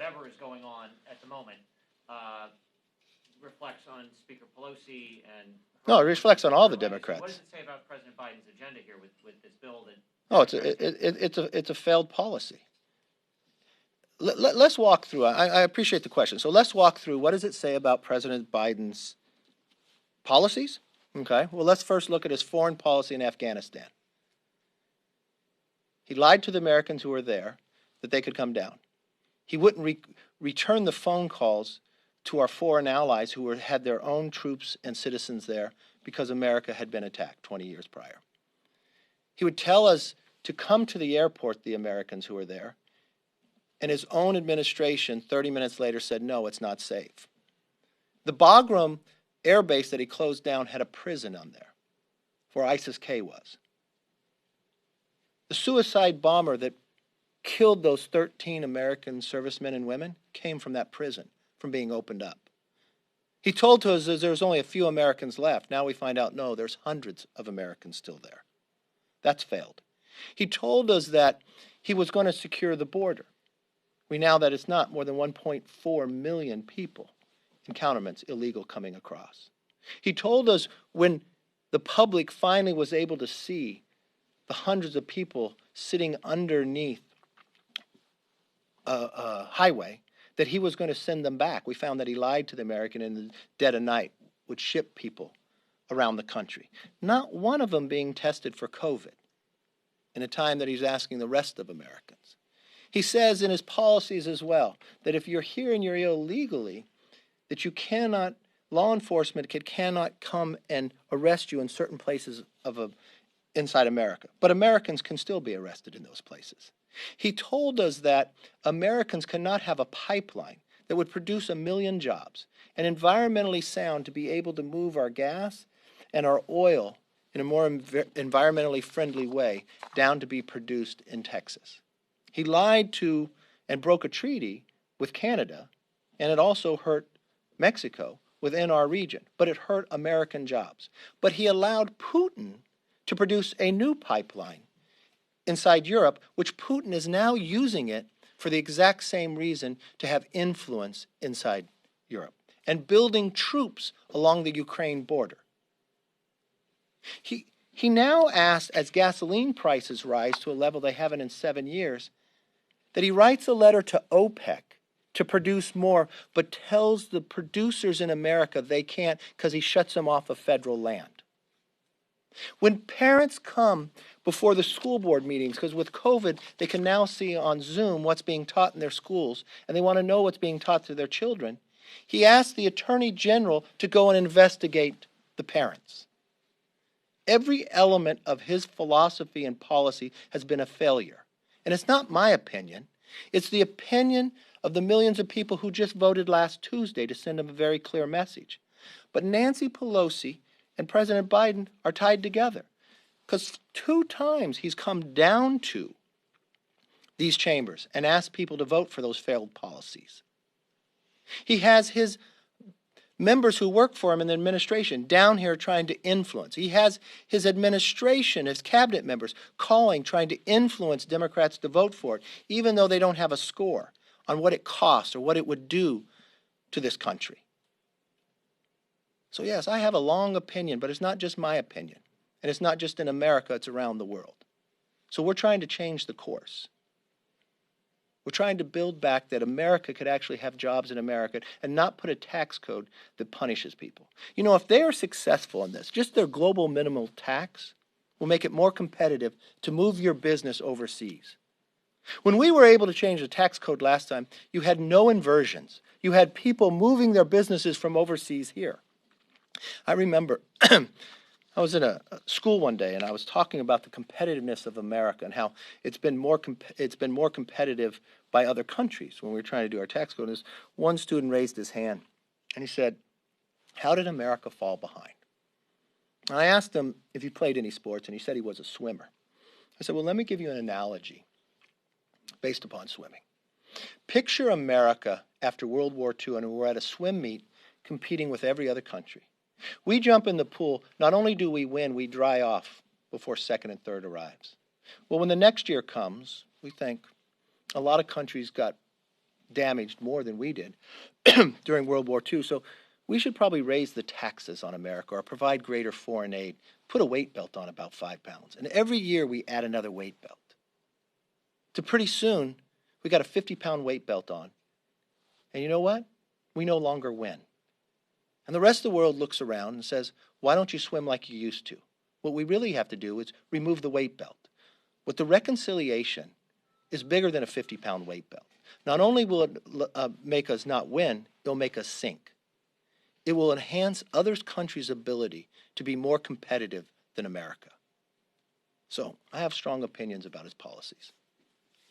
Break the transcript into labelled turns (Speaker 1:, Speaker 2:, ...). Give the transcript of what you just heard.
Speaker 1: whatever is going on at the moment reflects on Speaker Pelosi and...
Speaker 2: No, it reflects on all the Democrats.
Speaker 1: What does it say about President Biden's agenda here with this bill that...
Speaker 2: Oh, it's a failed policy. Let's walk through. I appreciate the question. So let's walk through. What does it say about President Biden's policies? Okay. Well, let's first look at his foreign policy in Afghanistan. He lied to the Americans who were there that they could come down. He wouldn't return the phone calls to our foreign allies who had their own troops and citizens there because America had been attacked 20 years prior. He would tell us to come to the airport, the Americans who were there, and his own administration 30 minutes later said, no, it's not safe. The Bagram air base that he closed down had a prison on there where ISIS-K was. The suicide bomber that killed those 13 American servicemen and women came from that prison, from being opened up. He told us that there's only a few Americans left. Now we find out, no, there's hundreds of Americans still there. That's failed. He told us that he was going to secure the border. We now that it's not more than 1.4 million people in countermeasures illegal coming across. He told us when the public finally was able to see the hundreds of people sitting underneath a highway that he was going to send them back. We found that he lied to the American in the dead of night, would ship people around the country. Not one of them being tested for COVID in a time that he's asking the rest of Americans. He says in his policies as well that if you're here and you're illegally, that you cannot, law enforcement cannot come and arrest you in certain places inside America. But Americans can still be arrested in those places. He told us that Americans cannot have a pipeline that would produce 1 million jobs and environmentally sound to be able to move our gas and our oil in a more environmentally friendly way down to be produced in Texas. He lied to and broke a treaty with Canada, and it also hurt Mexico within our region, but it hurt American jobs. But he allowed Putin to produce a new pipeline inside Europe, which Putin is now using it for the exact same reason, to have influence inside Europe and building troops along the Ukraine border. He now asks, as gasoline prices rise to a level they haven't in 7 years, that he writes a letter to OPEC to produce more, but tells the producers in America they can't because he shuts them off of federal land. When parents come before the school board meetings, because with COVID, they can now see on Zoom what's being taught in their schools, and they want to know what's being taught to their children, he asked the Attorney General to go and investigate the parents. Every element of his philosophy and policy has been a failure. And it's not my opinion. It's the opinion of the millions of people who just voted last Tuesday to send him a very clear message. But Nancy Pelosi and President Biden are tied together because 2 times he's come down to these chambers and asked people to vote for those failed policies. He has his members who work for him in the administration down here trying to influence. He has his administration, his cabinet members calling, trying to influence Democrats to vote for it, even though they don't have a score on what it costs or what it would do to this country. So yes, I have a long opinion, but it's not just my opinion. And it's not just in America, it's around the world. So we're trying to change the course. We're trying to build back that America could actually have jobs in America and not put a tax code that punishes people. You know, if they are successful in this, just their global minimum tax will make it more competitive to move your business overseas. When we were able to change the tax code last time, you had no inversions. You had people moving their businesses from overseas here. I remember I was in a school one day and I was talking about the competitiveness of America and how it's been more competitive by other countries when we were trying to do our tax code. And this one student raised his hand and he said, "How did America fall behind?" And I asked him if he played any sports, and he said he was a swimmer. I said, well, let me give you an analogy based upon swimming. Picture America after World War II, and we're at a swim meet competing with every other country. We jump in the pool, not only do we win, we dry off before second and third arrives. Well, when the next year comes, we think a lot of countries got damaged more than we did during World War II. So we should probably raise the taxes on America or provide greater foreign aid, put a weight belt on about 5 pounds. And every year we add another weight belt. To pretty soon, we got a 50-pound weight belt on. And you know what? We no longer win. And the rest of the world looks around and says, why don't you swim like you used to? What we really have to do is remove the weight belt. With the reconciliation is bigger than a 50-pound weight belt. Not only will it make us not win, it'll make us sink. It will enhance other countries' ability to be more competitive than America. So I have strong opinions about his policies.